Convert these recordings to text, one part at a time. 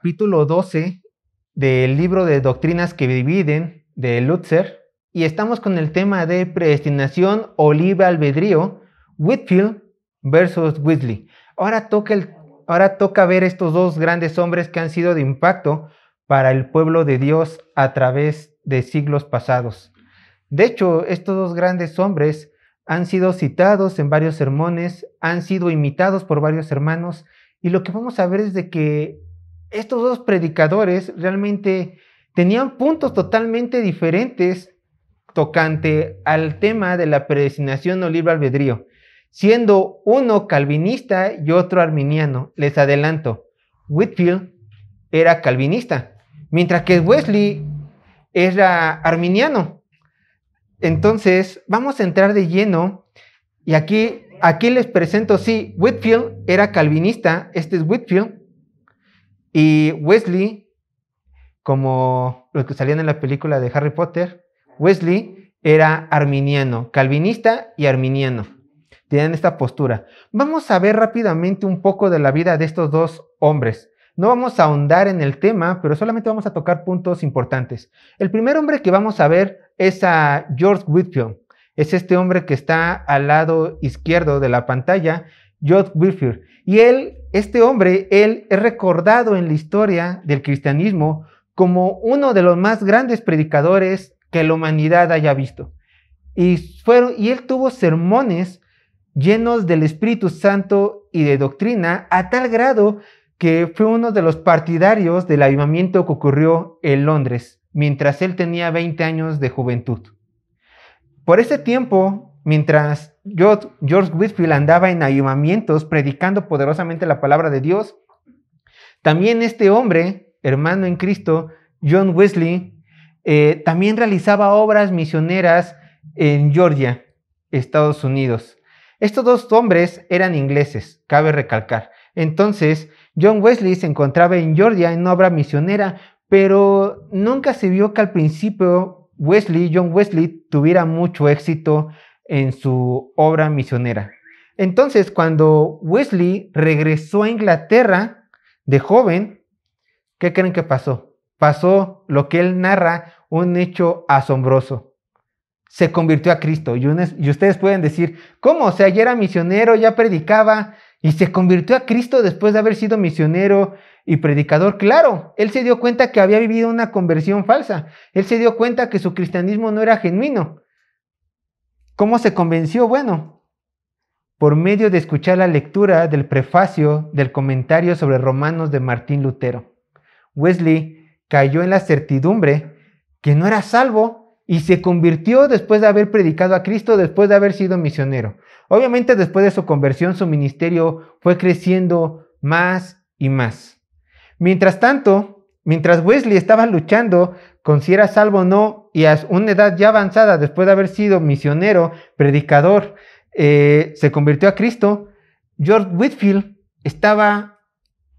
capítulo 12 del libro de Doctrinas que Dividen de Lutzer, y estamos con el tema de predestinación o libre albedrío, Whitefield versus Wesley. Ahora toca ver estos dos grandes hombres que han sido de impacto para el pueblo de Dios a través de siglos pasados. De hecho, estos dos grandes hombres han sido citados en varios sermones, han sido imitados por varios hermanos, y lo que vamos a ver es de que estos dos predicadores realmente tenían puntos totalmente diferentes tocante al tema de la predestinación o libre albedrío, siendo uno calvinista y otro arminiano. Les adelanto, Whitefield era calvinista, mientras que Wesley era arminiano. Entonces, vamos a entrar de lleno, y aquí les presento, sí, Whitefield era calvinista, este es Whitefield, y Wesley, como los que salían en la película de Harry Potter, Wesley era arminiano, calvinista y arminiano. Tienen esta postura. Vamos a ver rápidamente un poco de la vida de estos dos hombres. No vamos a ahondar en el tema, pero solamente vamos a tocar puntos importantes. El primer hombre que vamos a ver es a George Whitefield. Es este hombre que está al lado izquierdo de la pantalla, George Whitefield. Y este hombre es recordado en la historia del cristianismo como uno de los más grandes predicadores que la humanidad haya visto. Y él tuvo sermones llenos del Espíritu Santo y de doctrina, a tal grado que fue uno de los partidarios del avivamiento que ocurrió en Londres, mientras él tenía 20 años de juventud. Por ese tiempo, mientras George Whitefield andaba en avivamientos, predicando poderosamente la palabra de Dios, también este hombre, hermano en Cristo, John Wesley, también realizaba obras misioneras en Georgia, Estados Unidos. Estos dos hombres eran ingleses, cabe recalcar. Entonces, John Wesley se encontraba en Georgia en una obra misionera, pero nunca se vio que al principio John Wesley tuviera mucho éxito en su obra misionera. Entonces, cuando Wesley regresó a Inglaterra de joven, ¿qué creen que pasó? Pasó lo que él narra, un hecho asombroso. Se convirtió a Cristo. Y ustedes pueden decir, ¿cómo? O sea, ya era misionero, ya predicaba, y se convirtió a Cristo después de haber sido misionero y predicador. Claro, él se dio cuenta que había vivido una conversión falsa. Él se dio cuenta que su cristianismo no era genuino. ¿Cómo se convenció? Bueno, por medio de escuchar la lectura del prefacio del comentario sobre Romanos de Martín Lutero. Wesley cayó en la certidumbre que no era salvo y se convirtió después de haber predicado a Cristo, después de haber sido misionero. Obviamente, después de su conversión, su ministerio fue creciendo más y más. Mientras tanto, mientras Wesley estaba luchando con si era salvo o no, y a una edad ya avanzada, después de haber sido misionero, predicador, se convirtió a Cristo, George Whitefield estaba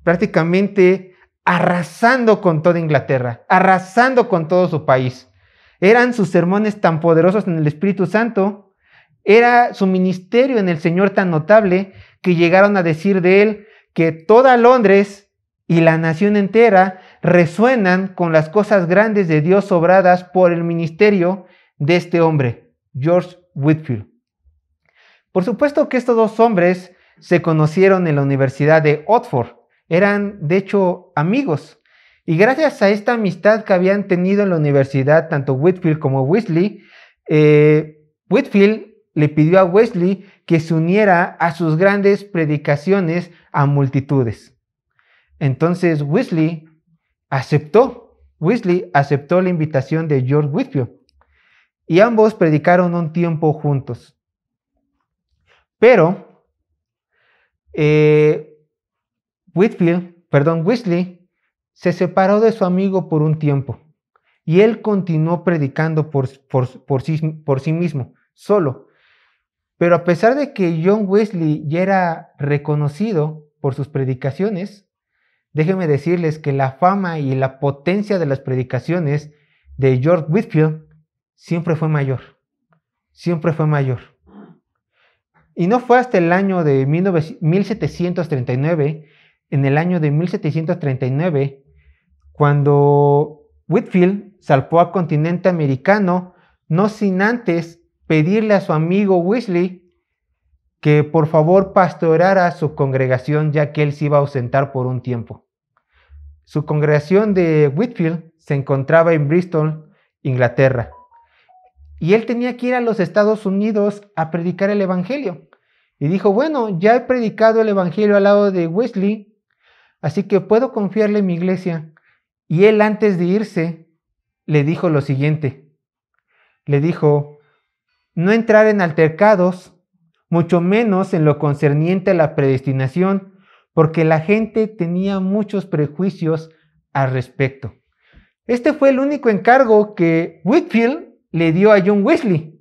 prácticamente arrasando con toda Inglaterra, arrasando con todo su país. Eran sus sermones tan poderosos en el Espíritu Santo, era su ministerio en el Señor tan notable, que llegaron a decir de él que toda Londres y la nación entera resuenan con las cosas grandes de Dios obradas por el ministerio de este hombre, George Whitefield. Por supuesto que estos dos hombres se conocieron en la Universidad de Oxford, eran de hecho amigos. Y gracias a esta amistad que habían tenido en la universidad, tanto Whitefield como Wesley, Whitefield le pidió a Wesley que se uniera a sus grandes predicaciones a multitudes. Entonces Wesley aceptó la invitación de George Whitefield y ambos predicaron un tiempo juntos. Pero Wesley se separó de su amigo por un tiempo y él continuó predicando por sí mismo, solo. Pero a pesar de que John Wesley ya era reconocido por sus predicaciones, déjenme decirles que la fama y la potencia de las predicaciones de George Whitefield siempre fue mayor. Y no fue hasta el año de 1739, en el año de 1739, cuando Whitefield zarpó al continente americano, no sin antes pedirle a su amigo Wesley que por favor pastoreara su congregación, ya que él se iba a ausentar por un tiempo. Su congregación de Whitefield se encontraba en Bristol, Inglaterra, y él tenía que ir a los Estados Unidos a predicar el evangelio. Y dijo, bueno, ya he predicado el evangelio al lado de Wesley, así que puedo confiarle en mi iglesia. Y él, antes de irse, le dijo lo siguiente. Le dijo, no entrar en altercados, mucho menos en lo concerniente a la predestinación, porque la gente tenía muchos prejuicios al respecto. Este fue el único encargo que Whitefield le dio a John Wesley.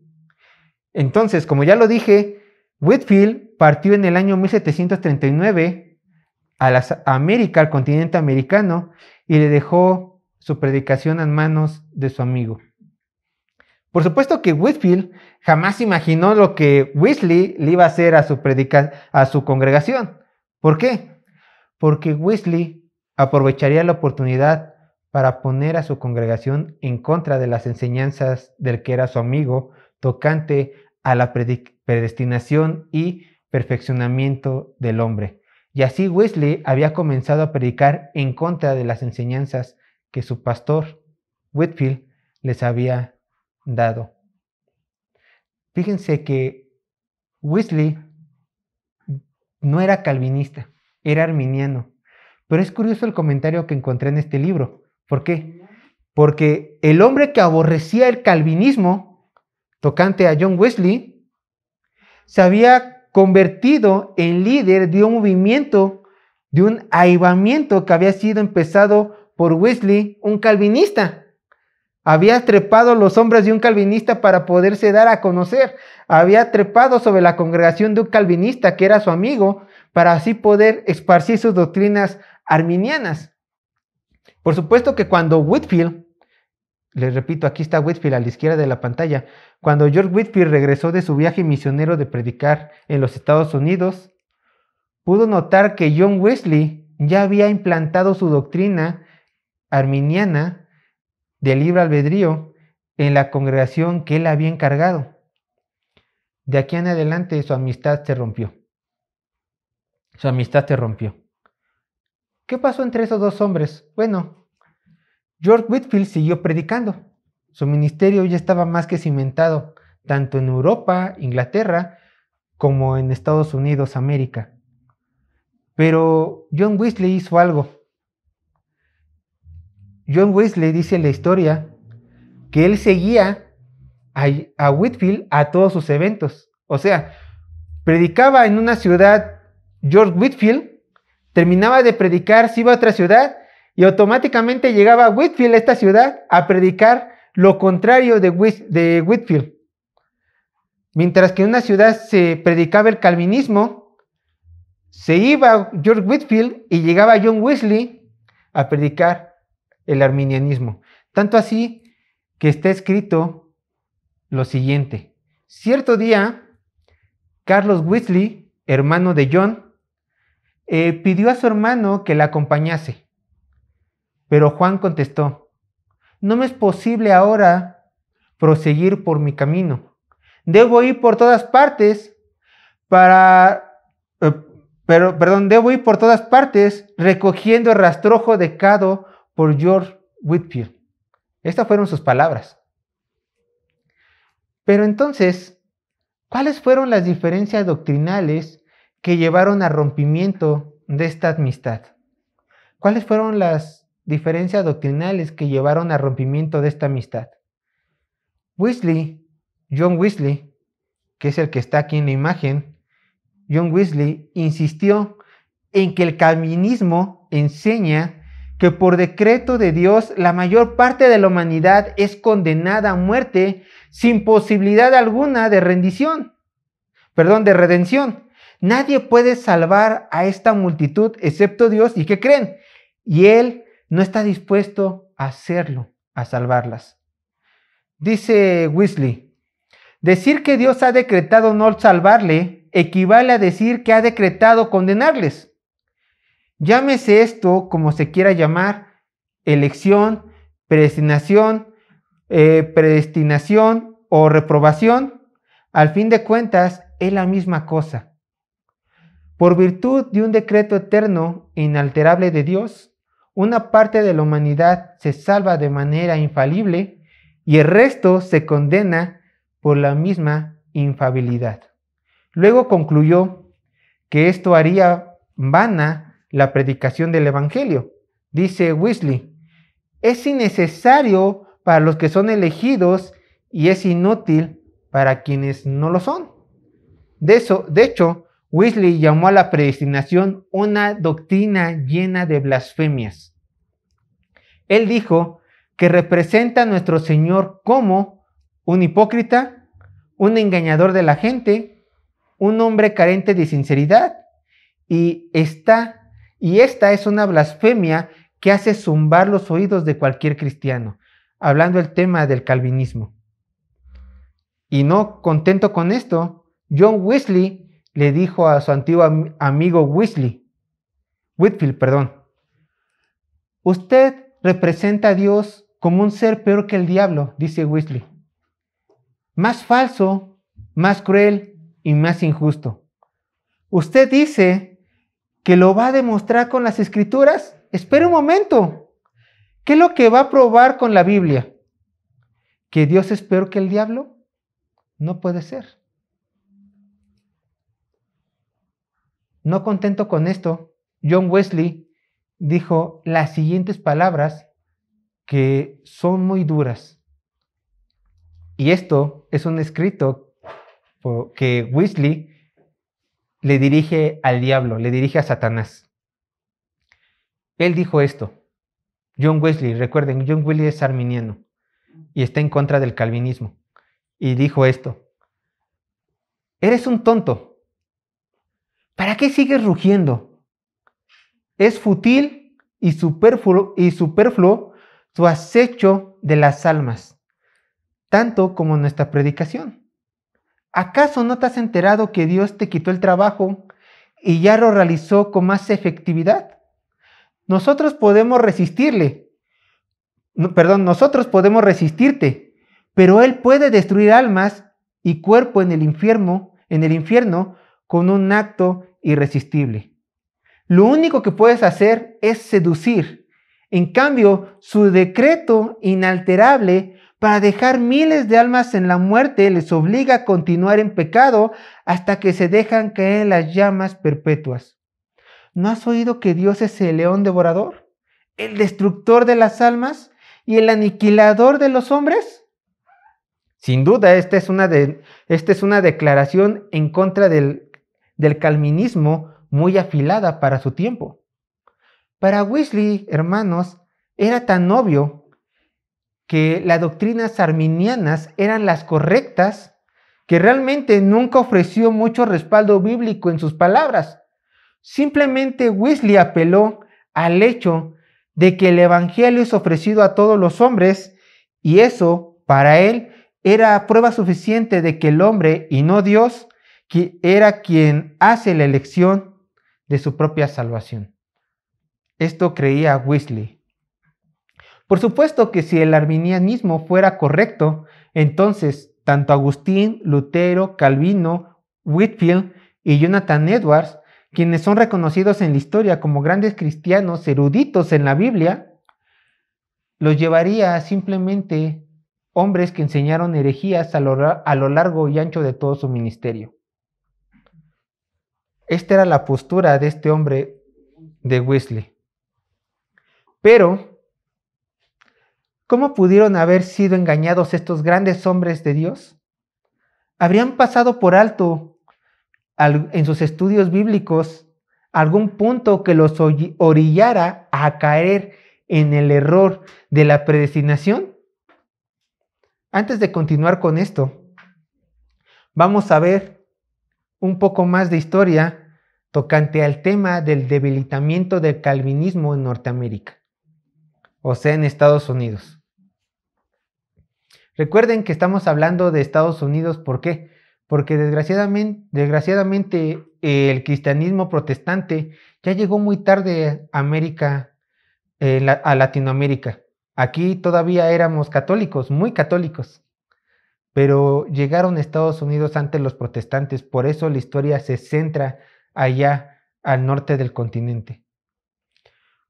Entonces, como ya lo dije, Whitefield partió en el año 1739 a América, al continente americano, y le dejó su predicación en manos de su amigo. Por supuesto que Whitefield jamás imaginó lo que Wesley le iba a hacer a su congregación. ¿Por qué? Porque Wesley aprovecharía la oportunidad para poner a su congregación en contra de las enseñanzas del que era su amigo, tocante a la predestinación y perfeccionamiento del hombre. Y así Wesley había comenzado a predicar en contra de las enseñanzas que su pastor Whitefield les había dado. Fíjense que Wesley no era calvinista, era arminiano. Pero es curioso el comentario que encontré en este libro. ¿Por qué? Porque el hombre que aborrecía el calvinismo, tocante a John Wesley, se había convertido en líder de un movimiento, de un avivamiento que había sido empezado por Wesley, un calvinista. Había trepado los hombros de un calvinista para poderse dar a conocer. Había trepado sobre la congregación de un calvinista que era su amigo, para así poder esparcir sus doctrinas arminianas. Por supuesto que cuando Whitefield, les repito, aquí está Whitefield a la izquierda de la pantalla, cuando George Whitefield regresó de su viaje misionero de predicar en los Estados Unidos, pudo notar que John Wesley ya había implantado su doctrina arminiana del libre albedrío en la congregación que él había encargado. De aquí en adelante su amistad se rompió. Su amistad se rompió. ¿Qué pasó entre esos dos hombres? Bueno, George Whitefield siguió predicando. Su ministerio ya estaba más que cimentado, tanto en Europa, Inglaterra, como en Estados Unidos, América. Pero John Wesley hizo algo. John Wesley dice en la historia que él seguía a Whitefield a todos sus eventos. O sea, predicaba en una ciudad George Whitefield, terminaba de predicar, se iba a otra ciudad y automáticamente llegaba Whitefield a esta ciudad a predicar lo contrario de Whitefield. Mientras que en una ciudad se predicaba el calvinismo, se iba George Whitefield y llegaba John Wesley a predicar el arminianismo. Tanto así que está escrito lo siguiente. Cierto día, Carlos Wesley, hermano de John, pidió a su hermano que la acompañase. Pero Juan contestó, no me es posible ahora proseguir por mi camino. Debo ir por todas partes debo ir por todas partes recogiendo el rastrojo dejado por George Whitefield. Estas fueron sus palabras. Pero entonces, ¿cuáles fueron las diferencias doctrinales que llevaron al rompimiento de esta amistad? ¿Cuáles fueron las diferencias doctrinales que llevaron al rompimiento de esta amistad? John Wesley, que es el que está aquí en la imagen, John Wesley insistió en que el calvinismo enseña que por decreto de Dios la mayor parte de la humanidad es condenada a muerte sin posibilidad alguna de redención. Nadie puede salvar a esta multitud excepto Dios. ¿Y qué creen? Y Él no está dispuesto a hacerlo, a salvarlas. Dice Wesley, decir que Dios ha decretado no salvarle equivale a decir que ha decretado condenarles. Llámese esto como se quiera llamar, elección, predestinación o reprobación, al fin de cuentas es la misma cosa. Por virtud de un decreto eterno e inalterable de Dios, una parte de la humanidad se salva de manera infalible y el resto se condena por la misma infalibilidad. Luego concluyó que esto haría vana la predicación del Evangelio. Dice Wesley, es innecesario para los que son elegidos y es inútil para quienes no lo son. De hecho, Wesley llamó a la predestinación una doctrina llena de blasfemias. Él dijo que representa a nuestro Señor como un hipócrita, un engañador de la gente, un hombre carente de sinceridad, y esta es una blasfemia que hace zumbar los oídos de cualquier cristiano, hablando del tema del calvinismo. Y no contento con esto, John Wesley le dijo a su antiguo amigo Whitefield, usted representa a Dios como un ser peor que el diablo, dice Wesley, más falso, más cruel y más injusto. Usted dice que lo va a demostrar con las Escrituras. Espera un momento. ¿Qué es lo que va a probar con la Biblia? ¿Que Dios es peor que el diablo? No puede ser. No contento con esto, John Wesley dijo las siguientes palabras que son muy duras. Y esto es un escrito que Wesley le dirige al diablo, le dirige a Satanás. Él dijo esto. John Wesley, recuerden, John Wesley es arminiano y está en contra del calvinismo. Y dijo esto: eres un tonto. ¿Para qué sigues rugiendo? Es fútil y superfluo tu acecho de las almas, tanto como nuestra predicación. ¿Acaso no te has enterado que Dios te quitó el trabajo y ya lo realizó con más efectividad? Nosotros podemos resistirte, pero Él puede destruir almas y cuerpo en el infierno con un acto irresistible. Lo único que puedes hacer es seducir. En cambio, su decreto inalterable para dejar miles de almas en la muerte les obliga a continuar en pecado hasta que se dejan caer en las llamas perpetuas. ¿No has oído que Dios es el león devorador, el destructor de las almas y el aniquilador de los hombres? Sin duda, esta es una declaración en contra del calvinismo muy afilada para su tiempo. Para Wesley, hermanos, era tan obvio que las doctrinas arminianas eran las correctas, que realmente nunca ofreció mucho respaldo bíblico en sus palabras. Simplemente Wesley apeló al hecho de que el evangelio es ofrecido a todos los hombres, y eso, para él, era prueba suficiente de que el hombre, y no Dios, era quien hace la elección de su propia salvación. Esto creía Wesley. Por supuesto que si el arminianismo fuera correcto, entonces tanto Agustín, Lutero, Calvino, Whitefield y Jonathan Edwards, quienes son reconocidos en la historia como grandes cristianos eruditos en la Biblia, los llevaría a simplemente hombres que enseñaron herejías a lo largo y ancho de todo su ministerio. Esta era la postura de este hombre de Wesley. Pero ¿cómo pudieron haber sido engañados estos grandes hombres de Dios? ¿Habrían pasado por alto en sus estudios bíblicos algún punto que los orillara a caer en el error de la predestinación? Antes de continuar con esto, vamos a ver un poco más de historia tocante al tema del debilitamiento del calvinismo en Norteamérica, o sea, en Estados Unidos. Recuerden que estamos hablando de Estados Unidos, ¿por qué? Porque desgraciadamente el cristianismo protestante ya llegó muy tarde a América a Latinoamérica. Aquí todavía éramos católicos, muy católicos, pero llegaron a Estados Unidos antes los protestantes, por eso la historia se centra allá al norte del continente.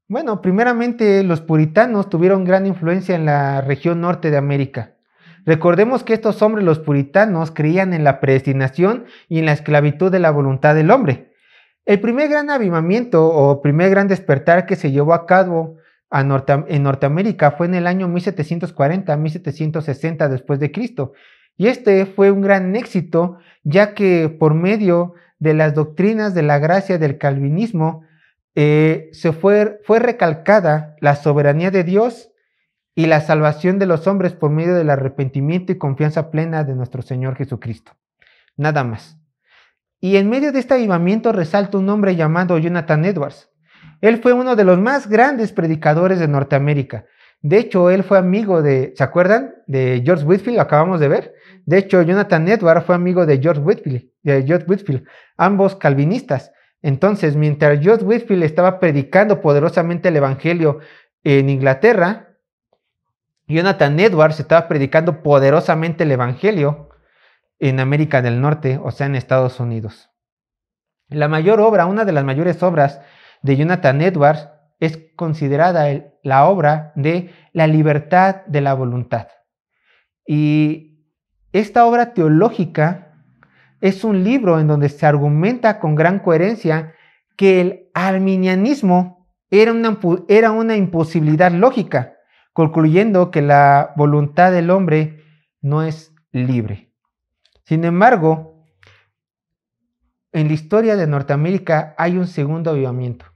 Bueno, primeramente los puritanos tuvieron gran influencia en la región norte de América. Recordemos que estos hombres, los puritanos, creían en la predestinación y en la esclavitud de la voluntad del hombre. El primer gran avivamiento o primer gran despertar que se llevó a cabo en Norteamérica fue en el año 1740-1760 después de Cristo. Y este fue un gran éxito, ya que por medio de las doctrinas de la gracia del calvinismo fue recalcada la soberanía de Dios y la salvación de los hombres por medio del arrepentimiento y confianza plena de nuestro Señor Jesucristo. Nada más. Y en medio de este avivamiento resalta un hombre llamado Jonathan Edwards. Él fue uno de los más grandes predicadores de Norteamérica. De hecho, él fue amigo de, ¿se acuerdan? De George Whitefield, lo acabamos de ver. De hecho, Jonathan Edwards fue amigo de George Whitefield, ambos calvinistas. Entonces, mientras George Whitefield estaba predicando poderosamente el evangelio en Inglaterra, Jonathan Edwards estaba predicando poderosamente el evangelio en América del Norte, o sea, en Estados Unidos. La mayor obra, una de las mayores obras de Jonathan Edwards es considerada la obra de La libertad de la voluntad. Y esta obra teológica es un libro en donde se argumenta con gran coherencia que el arminianismo era una imposibilidad lógica, concluyendo que la voluntad del hombre no es libre. Sin embargo, en la historia de Norteamérica hay un segundo avivamiento,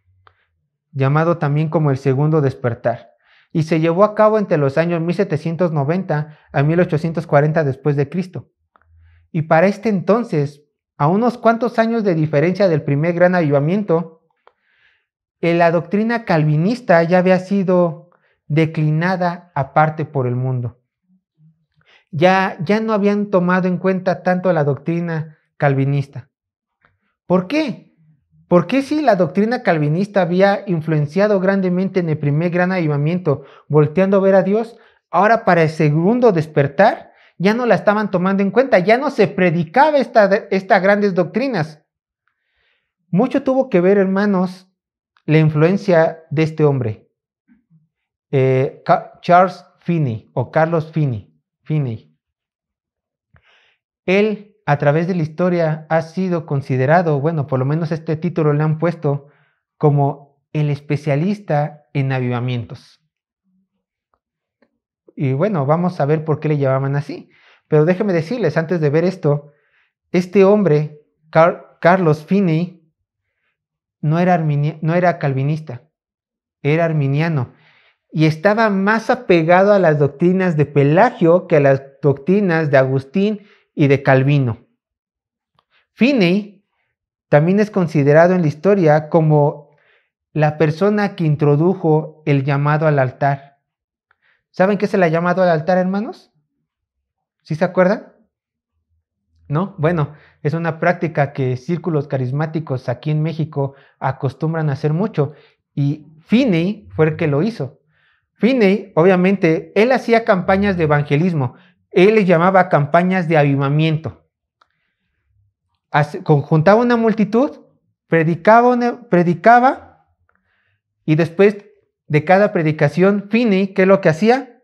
llamado también como el segundo despertar, y se llevó a cabo entre los años 1790 a 1840 después de Cristo. Y para este entonces, a unos cuantos años de diferencia del primer gran avivamiento, la doctrina calvinista ya había sido declinada aparte por el mundo. Ya no habían tomado en cuenta tanto la doctrina calvinista. ¿Por qué? Porque si la doctrina calvinista había influenciado grandemente en el primer gran avivamiento, volteando a ver a Dios, ahora para el segundo despertar ya no la estaban tomando en cuenta, ya no se predicaba estas grandes doctrinas. Mucho tuvo que ver, hermanos, la influencia de este hombre, Charles Finney o Carlos Finney. Él, a través de la historia, ha sido considerado, bueno, por lo menos este título le han puesto como el especialista en avivamientos. Y bueno, vamos a ver por qué le llamaban así. Pero déjenme decirles, antes de ver esto, este hombre, Carlos Finney, no era calvinista, era arminiano. Y estaba más apegado a las doctrinas de Pelagio que a las doctrinas de Agustín y de Calvino. Finney también es considerado en la historia como la persona que introdujo el llamado al altar. ¿Saben qué es el llamado al altar, hermanos? ¿Sí se acuerdan? ¿No? Bueno, es una práctica que círculos carismáticos aquí en México acostumbran a hacer mucho. Y Finney fue el que lo hizo. Finney, obviamente, él hacía campañas de evangelismo. Él les llamaba campañas de avivamiento. Juntaba una multitud, predicaba, y después de cada predicación, Finney, ¿qué es lo que hacía?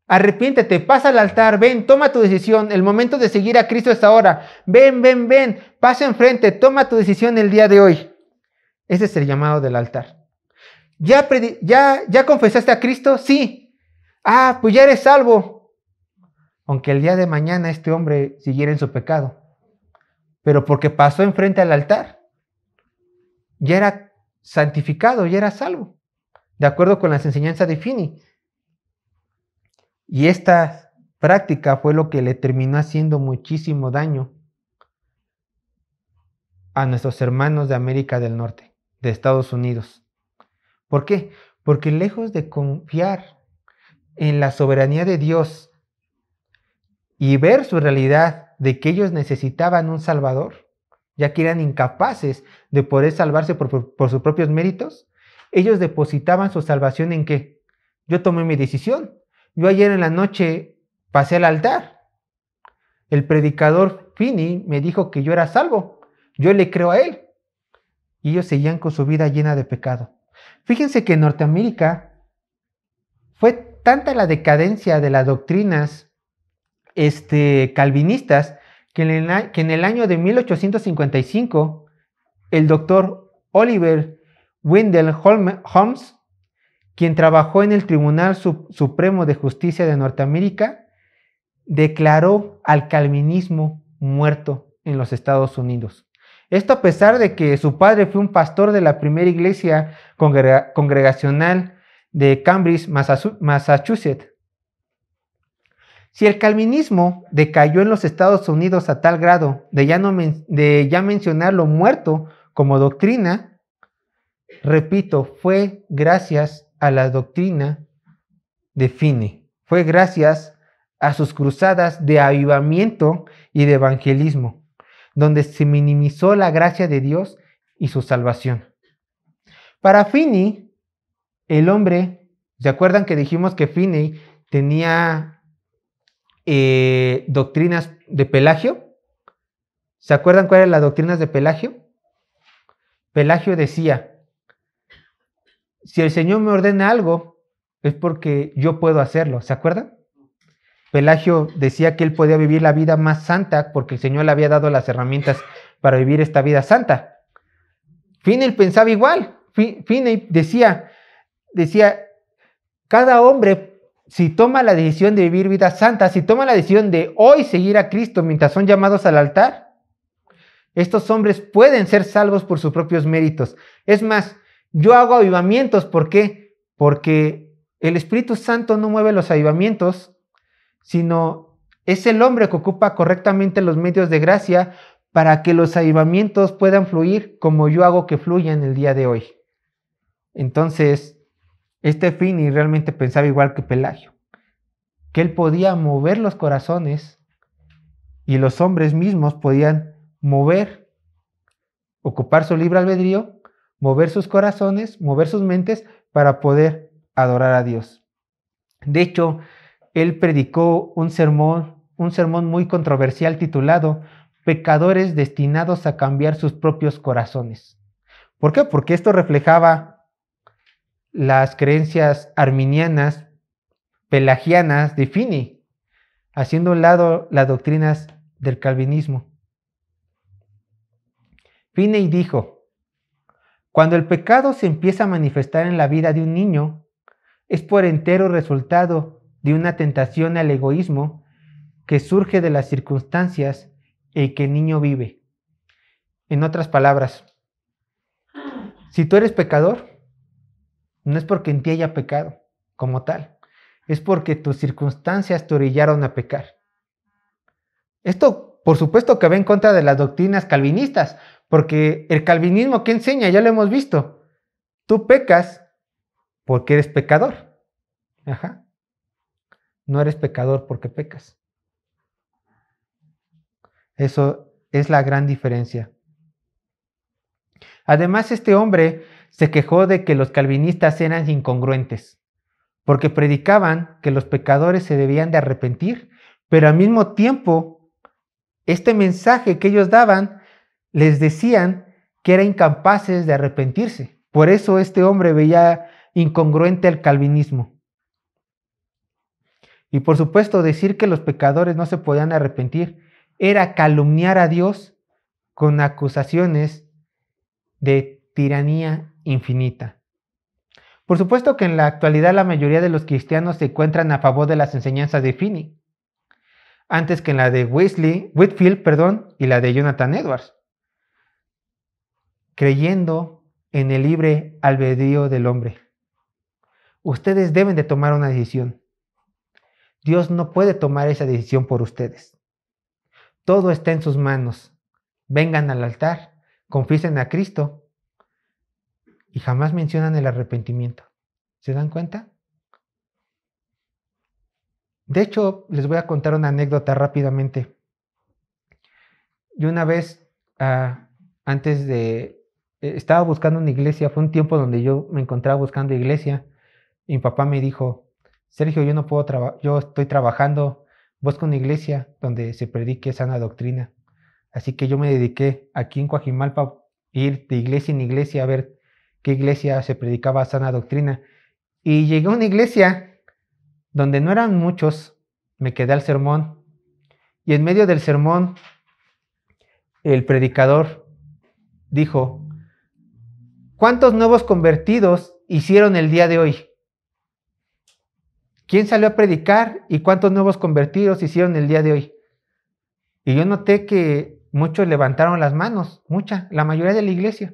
Arrepiéntete, pasa al altar, ven, toma tu decisión, el momento de seguir a Cristo es ahora, ven, pasa enfrente, toma tu decisión el día de hoy. Ese es el llamado del altar. ¿Ya confesaste a Cristo? Sí. Ah, pues ya eres salvo. Aunque el día de mañana este hombre siguiera en su pecado. Pero porque pasó enfrente al altar, ya era santificado, ya era salvo. De acuerdo con las enseñanzas de Finney. Y esta práctica fue lo que le terminó haciendo muchísimo daño a nuestros hermanos de América del Norte, de Estados Unidos. ¿Por qué? Porque lejos de confiar en la soberanía de Dios y ver su realidad de que ellos necesitaban un Salvador, ya que eran incapaces de poder salvarse por sus propios méritos, ellos depositaban su salvación en qué. Yo tomé mi decisión. Yo ayer en la noche pasé al altar. El predicador Finney me dijo que yo era salvo. Yo le creo a él. Y ellos seguían con su vida llena de pecado. Fíjense que en Norteamérica fue tanta la decadencia de las doctrinas calvinistas que en el año de 1855 el doctor Oliver Wendell Holmes, quien trabajó en el Tribunal Supremo de Justicia de Norteamérica, declaró al calvinismo muerto en los Estados Unidos. Esto a pesar de que su padre fue un pastor de la primera iglesia congregacional de Cambridge, Massachusetts. Si el calvinismo decayó en los Estados Unidos a tal grado de ya mencionarlo muerto como doctrina, repito, fue gracias a la doctrina de Finney, fue gracias a sus cruzadas de avivamiento y de evangelismo, donde se minimizó la gracia de Dios y su salvación. Para Finney, el hombre, ¿se acuerdan que dijimos que Finney tenía doctrinas de Pelagio? ¿Se acuerdan cuáles eran las doctrinas de Pelagio? Pelagio decía, si el Señor me ordena algo, es porque yo puedo hacerlo, ¿se acuerdan? Pelagio decía que él podía vivir la vida más santa porque el Señor le había dado las herramientas para vivir esta vida santa. Finney pensaba igual. Finney decía, cada hombre, si toma la decisión de vivir vida santa, si toma la decisión de hoy seguir a Cristo mientras son llamados al altar, estos hombres pueden ser salvos por sus propios méritos. Es más, yo hago avivamientos, ¿por qué? Porque el Espíritu Santo no mueve los avivamientos, sino es el hombre que ocupa correctamente los medios de gracia para que los avivamientos puedan fluir como yo hago que fluyan el día de hoy. Entonces, Finney realmente pensaba igual que Pelagio, que él podía mover los corazones y los hombres mismos podían ocupar su libre albedrío, mover sus corazones, mover sus mentes para poder adorar a Dios. De hecho, él predicó un sermón muy controversial titulado Pecadores destinados a cambiar sus propios corazones. ¿Por qué? Porque esto reflejaba las creencias arminianas, pelagianas de Finney, haciendo a un lado las doctrinas del calvinismo. Finney dijo, cuando el pecado se empieza a manifestar en la vida de un niño, es por entero resultado de una tentación al egoísmo que surge de las circunstancias en que el niño vive. En otras palabras, si tú eres pecador, no es porque en ti haya pecado como tal, es porque tus circunstancias te orillaron a pecar. Esto, por supuesto, que va en contra de las doctrinas calvinistas, porque el calvinismo, ¿qué enseña? Ya lo hemos visto. Tú pecas porque eres pecador. Ajá. No eres pecador porque pecas. Eso es la gran diferencia. Además, este hombre se quejó de que los calvinistas eran incongruentes, porque predicaban que los pecadores se debían de arrepentir, pero al mismo tiempo, este mensaje que ellos daban, les decían que eran incapaces de arrepentirse. Por eso este hombre veía incongruente el calvinismo. Y por supuesto, decir que los pecadores no se podían arrepentir era calumniar a Dios con acusaciones de tiranía infinita. Por supuesto que en la actualidad la mayoría de los cristianos se encuentran a favor de las enseñanzas de Finney, antes que en la de Whitefield, y la de Jonathan Edwards, creyendo en el libre albedrío del hombre. Ustedes deben de tomar una decisión. Dios no puede tomar esa decisión por ustedes. Todo está en sus manos. Vengan al altar, confiesen a Cristo y jamás mencionan el arrepentimiento. ¿Se dan cuenta? De hecho, les voy a contar una anécdota rápidamente. Yo una vez, antes de estaba buscando una iglesia, fue un tiempo donde yo me encontraba buscando iglesia, y mi papá me dijo, Sergio, yo no puedo trabajar, yo estoy trabajando, busco una iglesia donde se predique sana doctrina. Así que yo me dediqué aquí en Coajimalpa, ir de iglesia en iglesia a ver qué iglesia se predicaba sana doctrina. Y llegué a una iglesia donde no eran muchos, me quedé al sermón, y en medio del sermón el predicador dijo, ¿cuántos nuevos convertidos hicieron el día de hoy? ¿Quién salió a predicar y cuántos nuevos convertidos hicieron el día de hoy? Y yo noté que muchos levantaron las manos, la mayoría de la iglesia.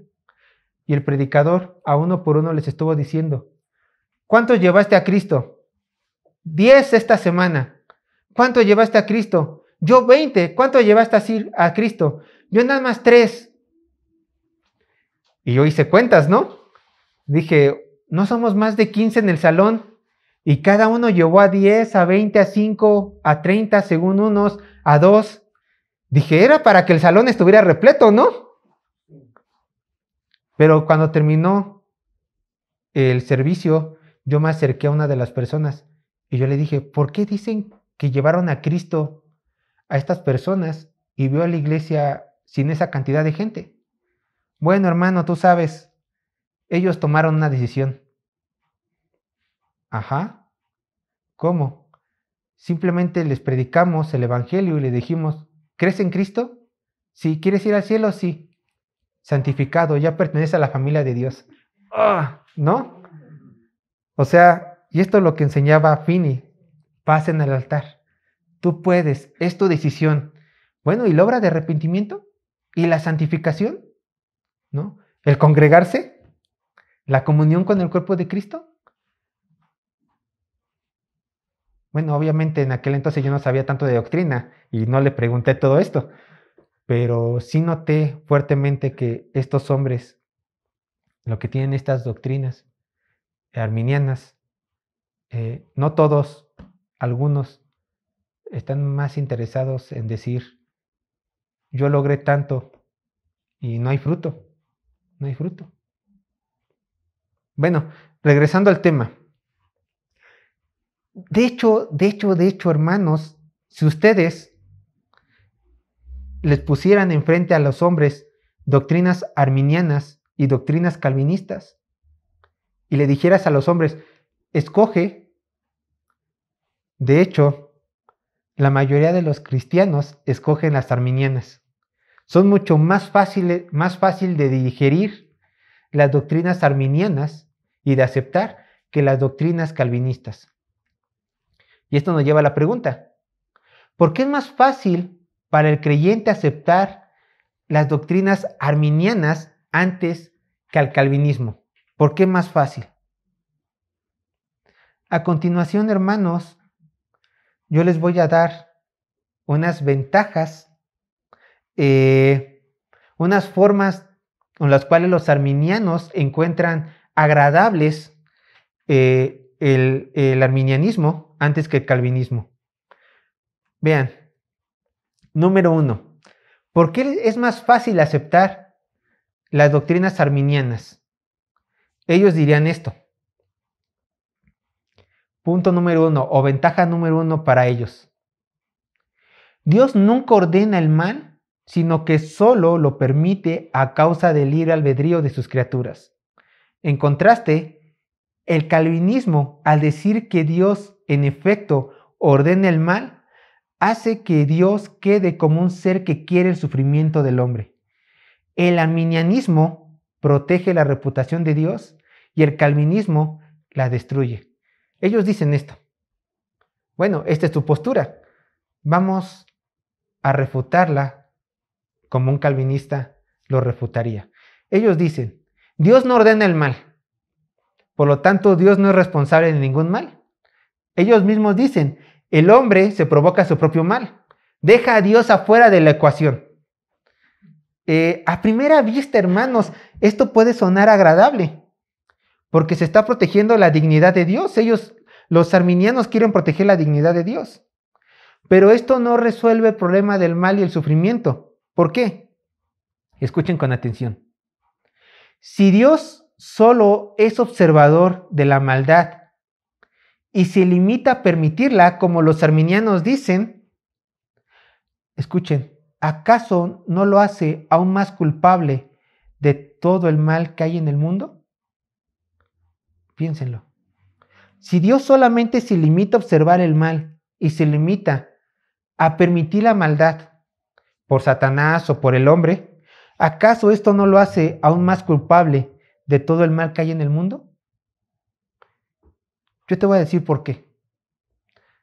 Y el predicador a uno por uno les estuvo diciendo, ¿cuántos llevaste a Cristo? 10 esta semana. ¿Cuántos llevaste a Cristo? Yo 20. ¿Cuántos llevaste a Cristo? Yo nada más 3. Y yo hice cuentas, ¿no? Dije, no somos más de 15 en el salón. Y cada uno llevó a 10, a 20, a 5, a 30, según unos, a 2. Dije, era para que el salón estuviera repleto, ¿no? Pero cuando terminó el servicio, yo me acerqué a una de las personas y yo le dije, ¿por qué dicen que llevaron a Cristo a estas personas y veo a la iglesia sin esa cantidad de gente? Bueno, hermano, tú sabes, ellos tomaron una decisión. Ajá, ¿cómo? Simplemente les predicamos el evangelio y les dijimos, ¿crees en Cristo? Sí. ¿Quieres ir al cielo? Sí. Santificado, ya pertenece a la familia de Dios. ¿No? O sea, y esto es lo que enseñaba Finney, paz en el altar. Tú puedes, es tu decisión. Bueno, ¿y la obra de arrepentimiento? ¿Y la santificación? ¿No? ¿El congregarse? ¿La comunión con el cuerpo de Cristo? Bueno, obviamente en aquel entonces yo no sabía tanto de doctrina y no le pregunté todo esto, pero sí noté fuertemente que estos hombres, lo que tienen estas doctrinas arminianas, no todos, algunos, están más interesados en decir, yo logré tanto y no hay fruto, no hay fruto. Bueno, regresando al tema. De hecho, hermanos, si ustedes les pusieran enfrente a los hombres doctrinas arminianas y doctrinas calvinistas, y le dijeras a los hombres, escoge, de hecho, la mayoría de los cristianos escogen las arminianas. Son mucho más fácil de digerir las doctrinas arminianas y de aceptar que las doctrinas calvinistas. Y esto nos lleva a la pregunta, ¿por qué es más fácil para el creyente aceptar las doctrinas arminianas antes que al calvinismo? ¿Por qué más fácil? A continuación, hermanos, yo les voy a dar unas ventajas, unas formas con las cuales los arminianos encuentran agradables el arminianismo antes que el calvinismo. Vean, número 1, ¿por qué es más fácil aceptar las doctrinas arminianas? Ellos dirían esto. Punto número 1 o ventaja número 1 para ellos. Dios nunca ordena el mal, sino que solo lo permite a causa del libre albedrío de sus criaturas. En contraste, el calvinismo, al decir que Dios en efecto ordena el mal, hace que Dios quede como un ser que quiere el sufrimiento del hombre. El arminianismo protege la reputación de Dios y el calvinismo la destruye. Ellos dicen esto. Bueno, esta es tu postura. Vamos a refutarla como un calvinista lo refutaría. Ellos dicen, Dios no ordena el mal. Por lo tanto, Dios no es responsable de ningún mal. Ellos mismos dicen, el hombre se provoca su propio mal. Deja a Dios afuera de la ecuación. A primera vista, hermanos, esto puede sonar agradable, porque se está protegiendo la dignidad de Dios. Ellos, los arminianos, quieren proteger la dignidad de Dios. Pero esto no resuelve el problema del mal y el sufrimiento. ¿Por qué? Escuchen con atención. Si Dios solo es observador de la maldad y se limita a permitirla, como los arminianos dicen, escuchen, ¿acaso no lo hace aún más culpable de todo el mal que hay en el mundo? Piénsenlo. Si Dios solamente se limita a observar el mal y se limita a permitir la maldad por Satanás o por el hombre, ¿acaso esto no lo hace aún más culpable de todo el mal que hay en el mundo? Yo te voy a decir por qué.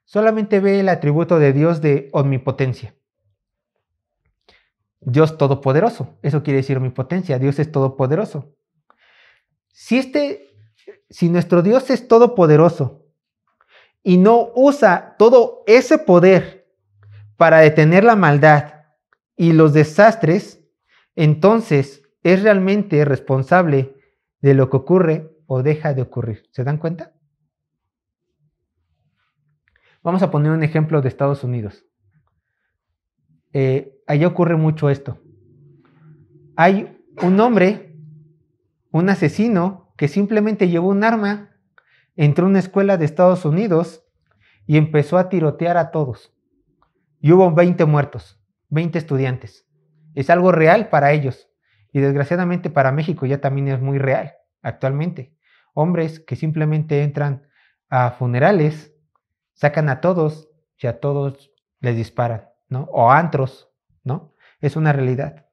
Solamente ve el atributo de Dios de omnipotencia. Dios todopoderoso, eso quiere decir omnipotencia, Dios es todopoderoso. Si nuestro Dios es todopoderoso y no usa todo ese poder para detener la maldad y los desastres, entonces es realmente responsable de lo que ocurre o deja de ocurrir. ¿Se dan cuenta? Vamos a poner un ejemplo de Estados Unidos. Allá ocurre mucho esto. Hay un hombre, un asesino, que simplemente llevó un arma, entró a una escuela de Estados Unidos y empezó a tirotear a todos. Y hubo 20 muertos, 20 estudiantes. Es algo real para ellos. Y desgraciadamente para México ya también es muy real actualmente. Hombres que simplemente entran a funerales, sacan a todos y a todos les disparan, ¿no? O antros, ¿no? Es una realidad.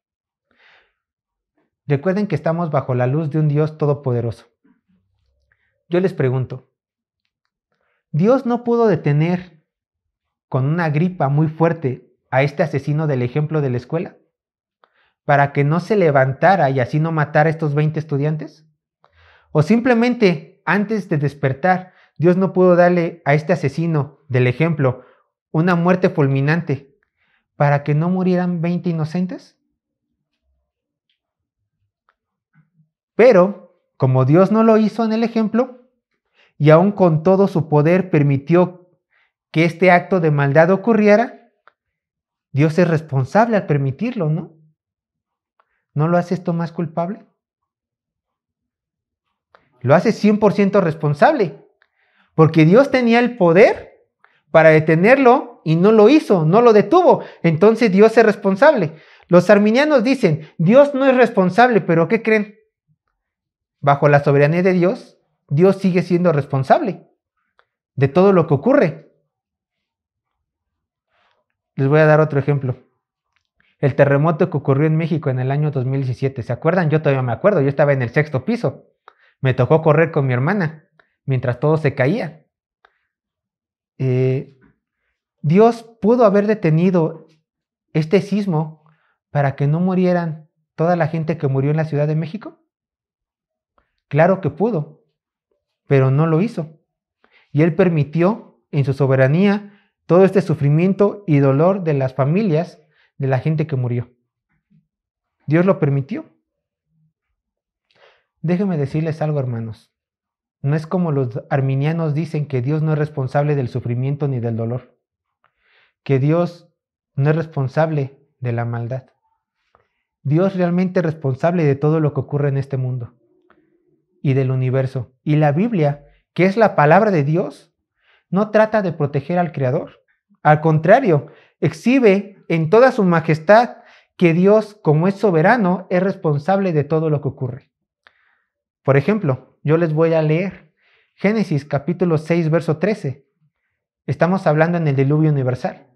Recuerden que estamos bajo la luz de un Dios todopoderoso. Yo les pregunto, ¿Dios no pudo detener con una gripa muy fuerte a este asesino del ejemplo de la escuela para que no se levantara y así no matara a estos 20 estudiantes? ¿O simplemente antes de despertar, Dios no pudo darle a este asesino del ejemplo una muerte fulminante para que no murieran 20 inocentes? Pero, como Dios no lo hizo en el ejemplo, y aún con todo su poder permitió que este acto de maldad ocurriera, Dios es responsable al permitirlo, ¿no? ¿No lo hace esto más culpable? Lo hace 100% responsable, porque Dios tenía el poder para detenerlo y no lo hizo, no lo detuvo. Entonces Dios es responsable. Los arminianos dicen, Dios no es responsable, pero ¿qué creen? Bajo la soberanía de Dios, Dios sigue siendo responsable de todo lo que ocurre. Les voy a dar otro ejemplo. El terremoto que ocurrió en México en el año 2017. ¿Se acuerdan? Yo todavía me acuerdo. Yo estaba en el 6º piso. Me tocó correr con mi hermana mientras todo se caía. Dios pudo haber detenido este sismo para que no murieran toda la gente que murió en la Ciudad de México. Claro que pudo, pero no lo hizo. Y Él permitió en su soberanía todo este sufrimiento y dolor de las familias de la gente que murió. Dios lo permitió. Déjenme decirles algo, hermanos. No es como los arminianos dicen que Dios no es responsable del sufrimiento ni del dolor. Que Dios no es responsable de la maldad. Dios realmente es responsable de todo lo que ocurre en este mundo y del universo. Y la Biblia, que es la palabra de Dios, no trata de proteger al Creador. Al contrario, exhibe en toda su majestad que Dios, como es soberano, es responsable de todo lo que ocurre. Por ejemplo, yo les voy a leer Génesis capítulo 6, verso 13. Estamos hablando en el diluvio universal.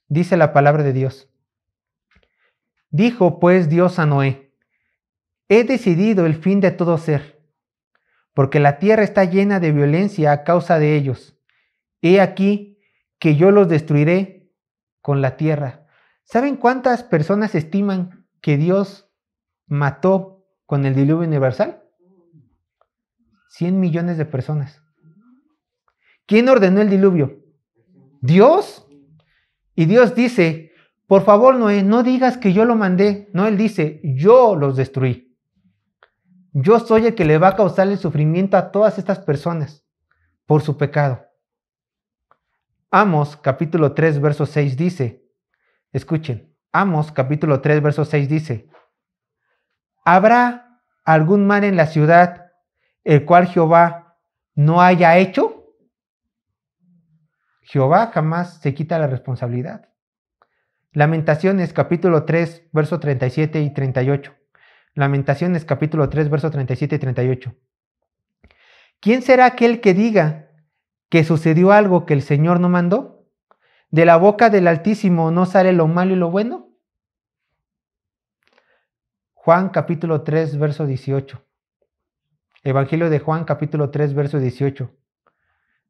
Dice la palabra de Dios. Dijo pues Dios a Noé, he decidido el fin de todo ser, porque la tierra está llena de violencia a causa de ellos. He aquí que yo los destruiré con la tierra. ¿Saben cuántas personas estiman que Dios mató con el diluvio universal? 100 millones de personas. ¿Quién ordenó el diluvio? ¿Dios? Y Dios dice, por favor, Noé, no digas que yo lo mandé. No, Él dice, yo los destruí. Yo soy el que le va a causar el sufrimiento a todas estas personas por su pecado. Amos capítulo 3, verso 6 dice, escuchen, Amos capítulo 3, verso 6 dice, ¿habrá algún mal en la ciudad, el cual Jehová no haya hecho? Jehová jamás se quita la responsabilidad. Lamentaciones capítulo 3, verso 37 y 38. Lamentaciones capítulo 3, verso 37 y 38. ¿Quién será aquel que diga que sucedió algo que el Señor no mandó? ¿De la boca del Altísimo no sale lo malo y lo bueno? Juan capítulo 3, verso 18. Evangelio de Juan capítulo 3, verso 18.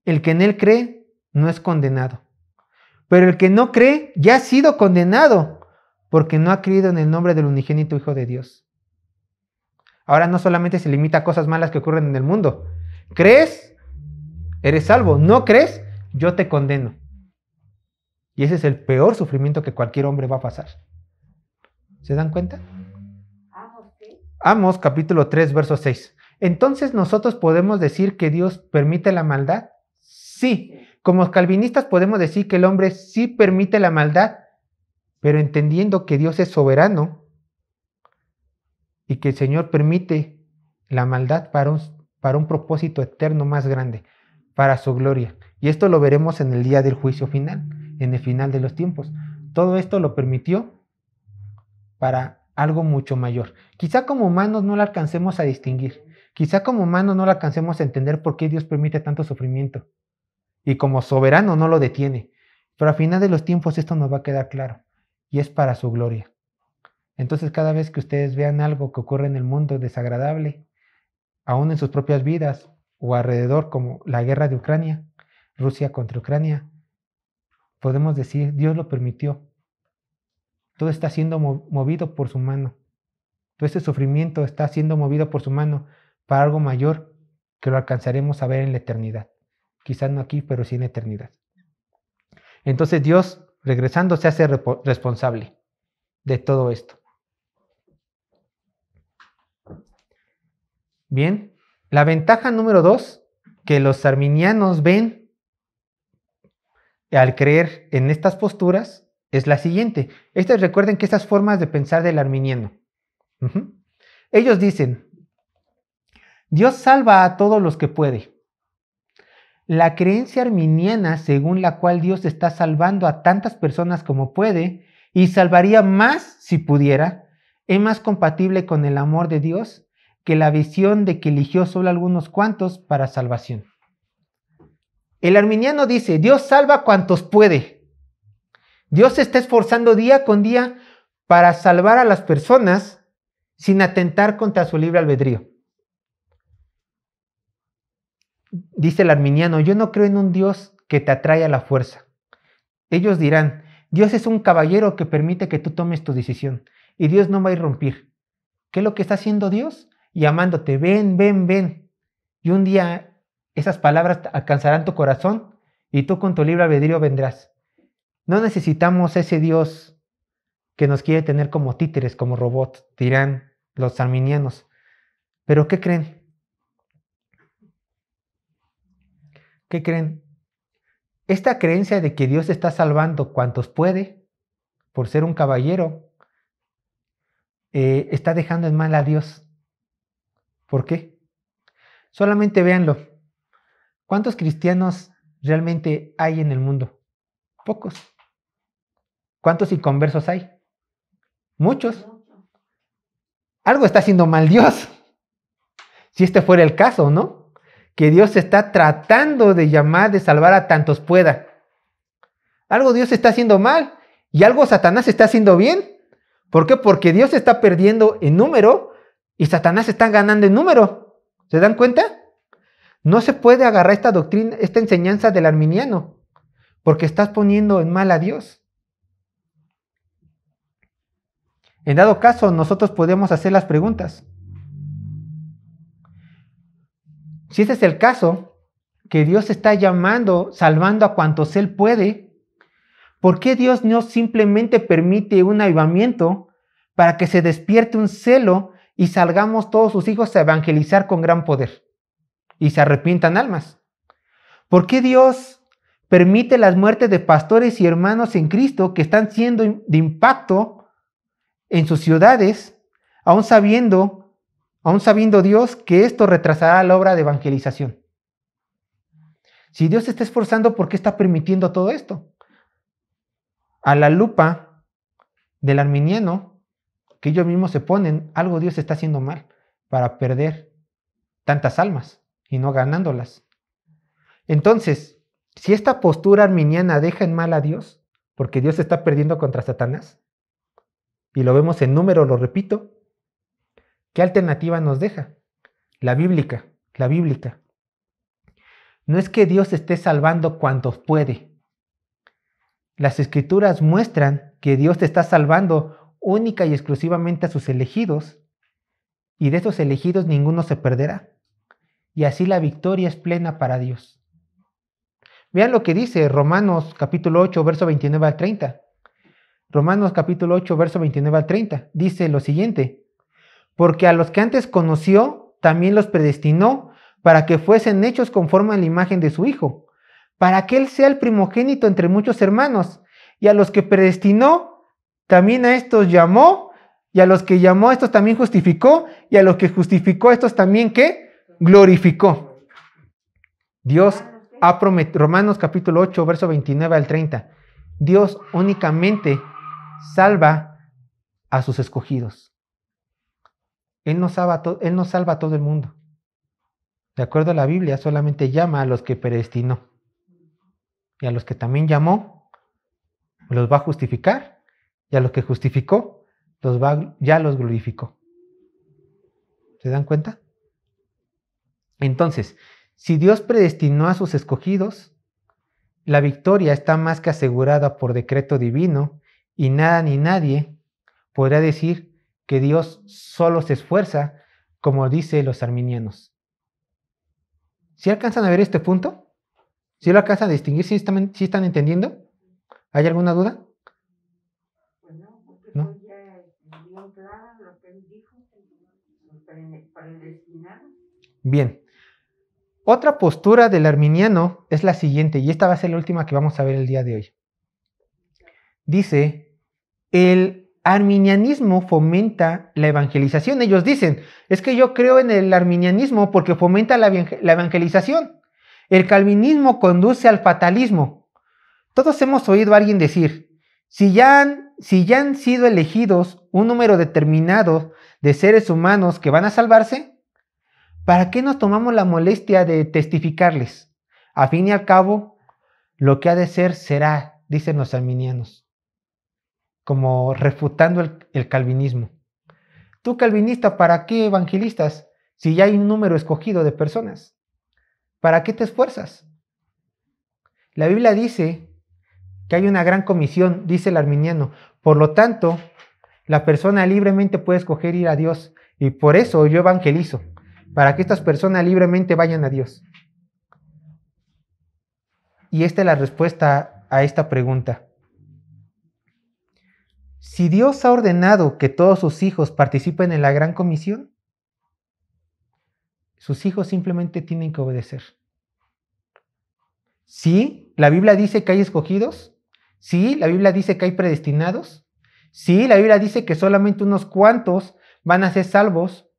El que en él cree no es condenado, pero el que no cree ya ha sido condenado, porque no ha creído en el nombre del unigénito Hijo de Dios. Ahora no solamente se limita a cosas malas que ocurren en el mundo. ¿Crees? Eres salvo. ¿No crees? Yo te condeno. Y ese es el peor sufrimiento que cualquier hombre va a pasar. ¿Se dan cuenta? Amos capítulo 3, verso 6. Entonces nosotros podemos decir que Dios permite la maldad. Sí. Como calvinistas podemos decir que el hombre sí permite la maldad, pero entendiendo que Dios es soberano y que el Señor permite la maldad para un propósito eterno más grande, para su gloria. Y esto lo veremos en el día del juicio final, en el final de los tiempos. Todo esto lo permitió para algo mucho mayor. Quizá como humanos no lo alcancemos a distinguir. Quizá como humanos no lo alcancemos a entender por qué Dios permite tanto sufrimiento. Y como soberano no lo detiene. Pero al final de los tiempos esto nos va a quedar claro. Y es para su gloria. Entonces cada vez que ustedes vean algo que ocurre en el mundo desagradable, aún en sus propias vidas o alrededor, como la guerra de Ucrania, Rusia contra Ucrania, podemos decir, Dios lo permitió. Todo está siendo movido por su mano. Todo este sufrimiento está siendo movido por su mano para algo mayor que lo alcanzaremos a ver en la eternidad. Quizás no aquí, pero sí en la eternidad. Entonces Dios, regresando, se hace responsable de todo esto. Bien, la ventaja número 2 que los arminianos ven al creer en estas posturas es la siguiente. Recuerden que estas formas de pensar del arminiano. Ellos dicen, Dios salva a todos los que puede. La creencia arminiana, según la cual Dios está salvando a tantas personas como puede y salvaría más si pudiera, es más compatible con el amor de Dios que la visión de que eligió solo algunos cuantos para salvación. El arminiano dice, Dios salva a cuantos puede. Dios se está esforzando día con día para salvar a las personas sin atentar contra su libre albedrío. Dice el arminiano, yo no creo en un Dios que te atrae a la fuerza. Ellos dirán, Dios es un caballero que permite que tú tomes tu decisión y Dios no va a irrumpir. ¿Qué es lo que está haciendo Dios? Llamándote, ven, ven, ven. Y un día esas palabras alcanzarán tu corazón y tú con tu libre albedrío vendrás. No necesitamos ese Dios que nos quiere tener como títeres, como robots, dirán los arminianos. ¿Pero qué creen? ¿Qué creen? Esta creencia de que Dios está salvando cuantos puede, por ser un caballero, está dejando en mal a Dios. ¿Por qué? Solamente véanlo. ¿Cuántos cristianos realmente hay en el mundo? Pocos. ¿Cuántos inconversos hay? Muchos. Algo está haciendo mal Dios. Si este fuera el caso, ¿no? Que Dios está tratando de llamar, de salvar a tantos pueda. Algo Dios está haciendo mal y algo Satanás está haciendo bien. ¿Por qué? Porque Dios está perdiendo en número y Satanás está ganando en número. ¿Se dan cuenta? No se puede agarrar esta doctrina, esta enseñanza del arminiano, porque estás poniendo en mal a Dios. En dado caso, nosotros podemos hacer las preguntas. Si ese es el caso, que Dios está llamando, salvando a cuantos Él puede, ¿por qué Dios no simplemente permite un avivamiento para que se despierte un celo y salgamos todos sus hijos a evangelizar con gran poder y se arrepientan almas? ¿Por qué Dios permite las muertes de pastores y hermanos en Cristo que están siendo de impacto en sus ciudades, aún sabiendo aún sabiendo Dios que esto retrasará la obra de evangelización. Si Dios se está esforzando, ¿por qué está permitiendo todo esto? A la lupa del arminiano, que ellos mismos se ponen, algo Dios está haciendo mal para perder tantas almas y no ganándolas. Entonces, si esta postura arminiana deja en mal a Dios, porque Dios está perdiendo contra Satanás, y lo vemos en número, lo repito, ¿qué alternativa nos deja? La bíblica. No es que Dios esté salvando cuantos puede. Las escrituras muestran que Dios está salvando única y exclusivamente a sus elegidos, y de esos elegidos ninguno se perderá. Y así la victoria es plena para Dios. Vean lo que dice Romanos capítulo 8, verso 29 al 30. Romanos capítulo 8, verso 29 al 30. Dice lo siguiente: porque a los que antes conoció, también los predestinó para que fuesen hechos conforme a la imagen de su Hijo, para que Él sea el primogénito entre muchos hermanos. Y a los que predestinó, también a estos llamó, y a los que llamó, a estos también justificó, y a los que justificó, a estos también, ¿qué? Glorificó. Dios ha prometido, Romanos capítulo 8, verso 29 al 30. Dios únicamente salva a sus escogidos. Él no salva a todo el mundo. De acuerdo a la Biblia, solamente llama a los que predestinó. Y a los que también llamó, los va a justificar. Y a los que justificó, ya los glorificó. ¿Se dan cuenta? Entonces, si Dios predestinó a sus escogidos, la victoria está más que asegurada por decreto divino, y nada ni nadie podrá decir que Dios solo se esfuerza, como dicen los arminianos. ¿Sí alcanzan a ver este punto? ¿Sí lo alcanzan a distinguir? ¿Sí están entendiendo? ¿Hay alguna duda? Pues no, porque ¿No? pues ya bien claro lo que él dijo, predestinado. Bien. Otra postura del arminiano es la siguiente, y esta va a ser la última que vamos a ver el día de hoy. Dice, el arminianismo fomenta la evangelización. Ellos dicen, es que yo creo en el arminianismo porque fomenta la evangelización. El calvinismo conduce al fatalismo. Todos hemos oído a alguien decir, si ya han sido elegidos un número determinado de seres humanos que van a salvarse, ¿para qué nos tomamos la molestia de testificarles? A fin y al cabo, lo que ha de ser será, dicen los arminianos, como refutando el calvinismo. Tú, calvinista, ¿para qué evangelistas si ya hay un número escogido de personas? ¿Para qué te esfuerzas? La Biblia dice que hay una gran comisión, dice el arminiano. Por lo tanto, la persona libremente puede escoger ir a Dios, y por eso yo evangelizo, para que estas personas libremente vayan a Dios. Y esta es la respuesta a esta pregunta. Si Dios ha ordenado que todos sus hijos participen en la gran comisión, sus hijos simplemente tienen que obedecer. Sí, la Biblia dice que hay escogidos. Sí, la Biblia dice que hay predestinados. Sí, la Biblia dice que solamente unos cuantos van a ser salvos.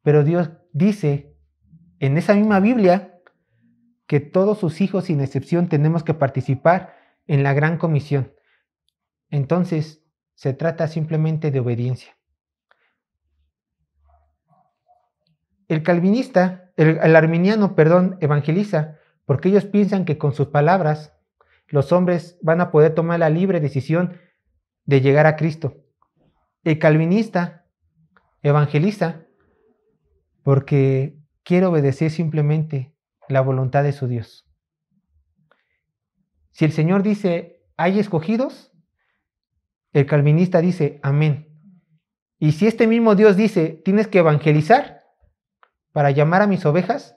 Pero Dios dice en esa misma Biblia que todos sus hijos, sin excepción, tenemos que participar en la gran comisión. Entonces, se trata simplemente de obediencia. El calvinista, el arminiano, evangeliza porque ellos piensan que con sus palabras los hombres van a poder tomar la libre decisión de llegar a Cristo. El calvinista evangeliza porque quiere obedecer simplemente la voluntad de su Dios. Si el Señor dice, hay escogidos, el calvinista dice, amén. Y si este mismo Dios dice, tienes que evangelizar para llamar a mis ovejas,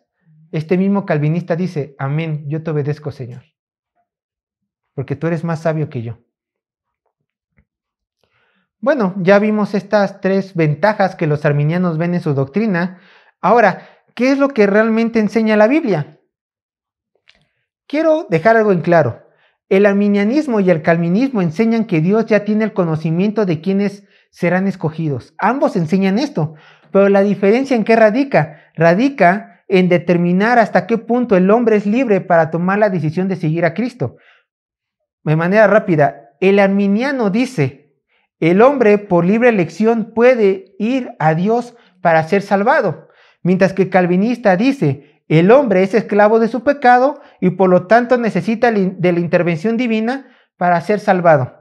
este mismo calvinista dice, amén, yo te obedezco, Señor, porque tú eres más sabio que yo. Bueno, ya vimos estas 3 ventajas que los arminianos ven en su doctrina. Ahora, ¿qué es lo que realmente enseña la Biblia? Quiero dejar algo en claro. El arminianismo y el calvinismo enseñan que Dios ya tiene el conocimiento de quiénes serán escogidos. Ambos enseñan esto. Pero la diferencia ¿en qué radica? Radica en determinar hasta qué punto el hombre es libre para tomar la decisión de seguir a Cristo. De manera rápida, el arminiano dice, el hombre por libre elección puede ir a Dios para ser salvado, mientras que el calvinista dice, el hombre es esclavo de su pecado y por lo tanto necesita de la intervención divina para ser salvado.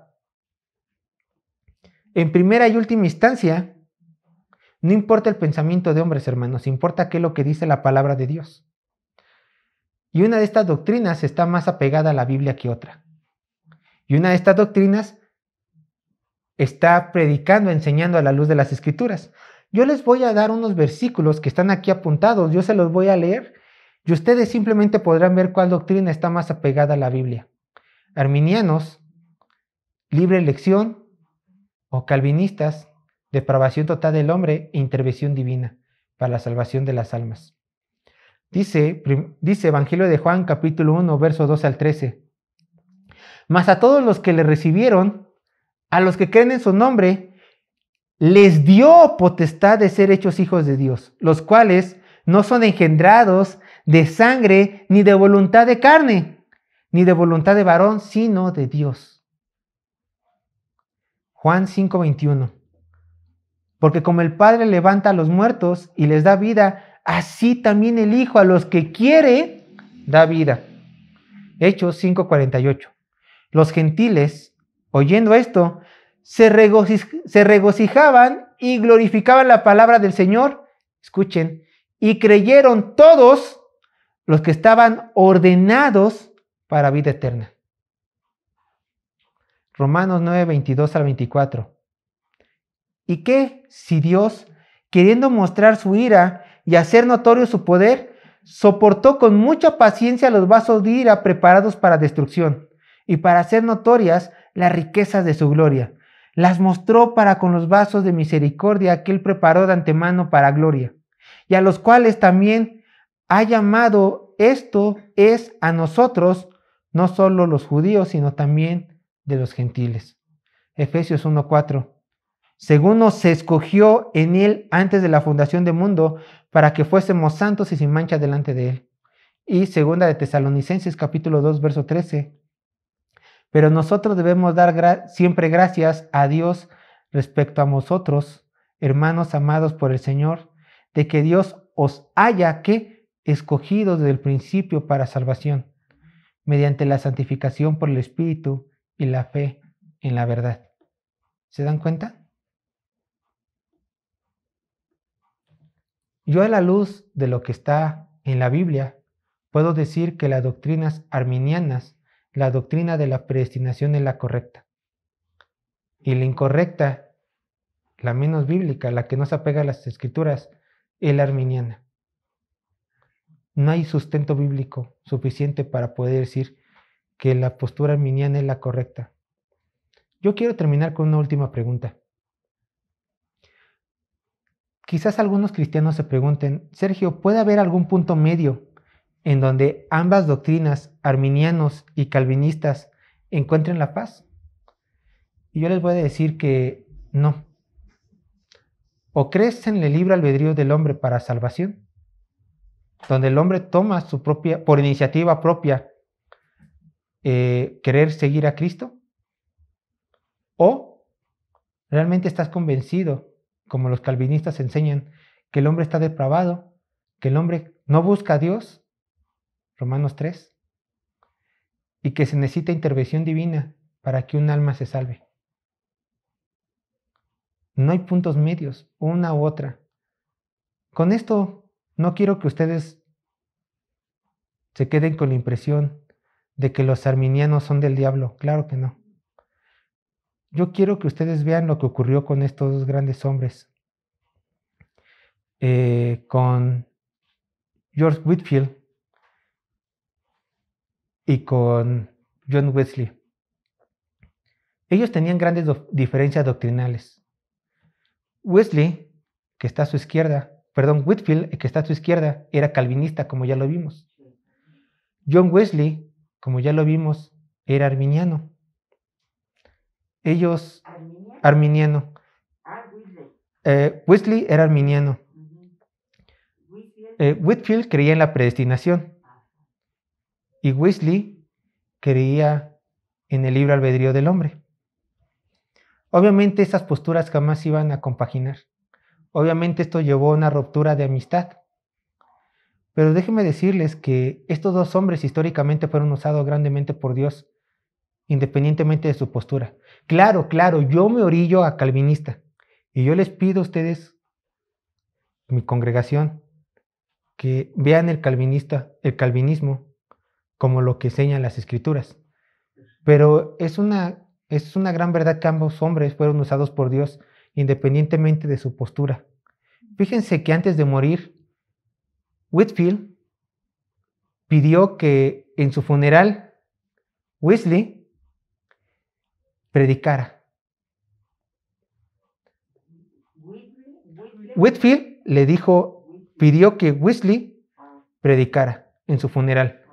En primera y última instancia, no importa el pensamiento de hombres, hermanos, importa qué es lo que dice la palabra de Dios. Y una de estas doctrinas está más apegada a la Biblia que otra. Y una de estas doctrinas está predicando, enseñando a la luz de las Escrituras. Yo les voy a dar unos versículos que están aquí apuntados, yo se los voy a leer y ustedes simplemente podrán ver cuál doctrina está más apegada a la Biblia. Arminianos, libre elección, o calvinistas, depravación total del hombre e intervención divina para la salvación de las almas. Dice Evangelio de Juan, capítulo 1, versos 2 al 13. Mas a todos los que le recibieron, a los que creen en su nombre, les dio potestad de ser hechos hijos de Dios, los cuales no son engendrados de sangre, ni de voluntad de carne, ni de voluntad de varón, sino de Dios. Juan 5:21. Porque como el Padre levanta a los muertos y les da vida, así también el Hijo a los que quiere da vida. Hechos 5:48. Los gentiles, oyendo esto, se regocijaban y glorificaban la palabra del Señor. Escuchen, y creyeron todos los que estaban ordenados para vida eterna. Romanos 9:22 al 24. ¿Y qué si Dios, queriendo mostrar su ira y hacer notorio su poder, soportó con mucha paciencia los vasos de ira preparados para destrucción y para hacer notorias las riquezas de su gloria? Las mostró para con los vasos de misericordia que él preparó de antemano para gloria, y a los cuales también ha llamado, esto es a nosotros, no solo los judíos, sino también de los gentiles. Efesios 1:4. Según nos escogió en él antes de la fundación del mundo, para que fuésemos santos y sin mancha delante de él. Y segunda de Tesalonicenses capítulo 2, verso 13. Pero nosotros debemos dar siempre gracias a Dios respecto a vosotros, hermanos amados por el Señor, de que Dios os haya escogido desde el principio para salvación, mediante la santificación por el Espíritu y la fe en la verdad. ¿Se dan cuenta? Yo, a la luz de lo que está en la Biblia, puedo decir que las doctrinas arminianas, la doctrina de la predestinación es la correcta. Y la incorrecta, la menos bíblica, la que no se apega a las Escrituras, es la arminiana. No hay sustento bíblico suficiente para poder decir que la postura arminiana es la correcta. Yo quiero terminar con una última pregunta. Quizás algunos cristianos se pregunten, Sergio, ¿puede haber algún punto medio en donde ambas doctrinas, arminianos y calvinistas, encuentren la paz? Y yo les voy a decir que no. O crees en el libre albedrío del hombre para salvación, donde el hombre toma su propia, por iniciativa propia, querer seguir a Cristo, o realmente estás convencido, como los calvinistas enseñan, que el hombre está depravado, que el hombre no busca a Dios, Romanos 3, y que se necesita intervención divina para que un alma se salve. No hay puntos medios, una u otra. Con esto no quiero que ustedes se queden con la impresión de que los arminianos son del diablo. Claro que no. Yo quiero que ustedes vean lo que ocurrió con estos dos grandes hombres. Con George Whitefield y con John Wesley. Ellos tenían grandes diferencias doctrinales. Whitefield, que está a su izquierda, era calvinista, como ya lo vimos. John Wesley, como ya lo vimos, era arminiano. Ellos, arminiano. Wesley era arminiano. Whitefield creía en la predestinación y Wesley creía en el libre albedrío del hombre. Obviamente esas posturas jamás iban a compaginar. Obviamente esto llevó a una ruptura de amistad. Pero déjenme decirles que estos dos hombres históricamente fueron usados grandemente por Dios, independientemente de su postura. Claro, yo me orillo a calvinista y yo les pido a ustedes, mi congregación, que vean el calvinismo como lo que enseñan las escrituras. Pero es una gran verdad que ambos hombres fueron usados por Dios independientemente de su postura. Fíjense que antes de morir, Whitefield pidió que en su funeral Wesley predicara. Whitefield pidió que Wesley predicara en su funeral.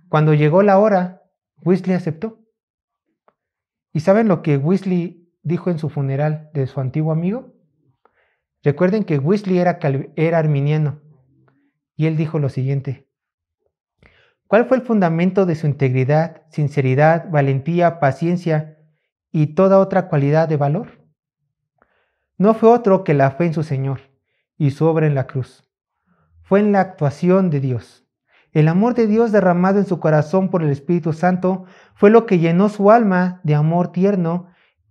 Cuando llegó la hora, Wesley aceptó. ¿Y saben lo que Wesley dijo en su funeral de su antiguo amigo? Recuerden que Wesley era arminiano. Y él dijo lo siguiente: ¿cuál fue el fundamento de su integridad, sinceridad, valentía, paciencia y toda otra cualidad de valor? No fue otro que la fe en su Señor y su obra en la cruz. Fue en la actuación de Dios. El amor de Dios derramado en su corazón por el Espíritu Santo fue lo que llenó su alma de amor tierno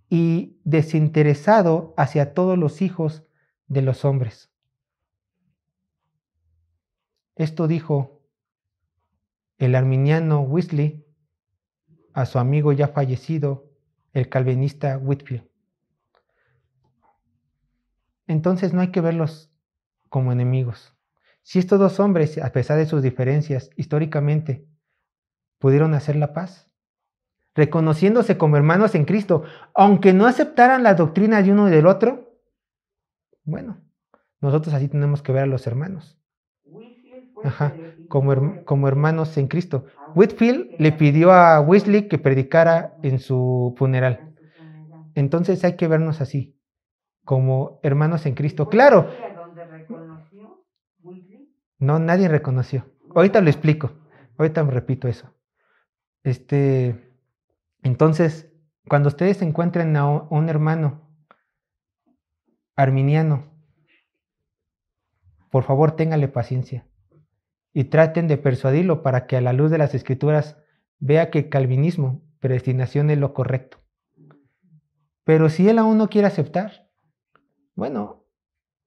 y desinteresado hacia todos los hijos de los hombres. Esto dijo el arminiano Wesley a su amigo ya fallecido, el calvinista Whitefield. Entonces no hay que verlos como enemigos. Si estos dos hombres, a pesar de sus diferencias, históricamente pudieron hacer la paz, reconociéndose como hermanos en Cristo, aunque no aceptaran la doctrina de uno y del otro, bueno, nosotros así tenemos que ver a los hermanos. Como hermanos en Cristo. Whitefield le pidió a Wesley que predicara en su funeral. Entonces hay que vernos así, como hermanos en Cristo. Claro. No, nadie reconoció. Ahorita lo explico. Ahorita me repito eso. Entonces, cuando ustedes encuentren a un hermano arminiano, por favor, ténganle paciencia y traten de persuadirlo para que a la luz de las Escrituras vea que el calvinismo, predestinación, es lo correcto. Pero si él aún no quiere aceptar, bueno,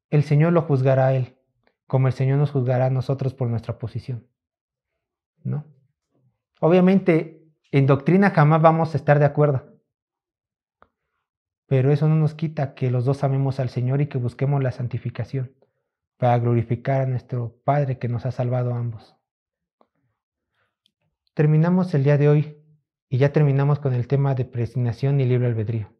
el Señor lo juzgará a él, como el Señor nos juzgará a nosotros por nuestra posición, ¿no? Obviamente, en doctrina jamás vamos a estar de acuerdo, pero eso no nos quita que los dos amemos al Señor y que busquemos la santificación para glorificar a nuestro Padre que nos ha salvado a ambos. Terminamos el día de hoy y ya terminamos con el tema de predestinación y libre albedrío.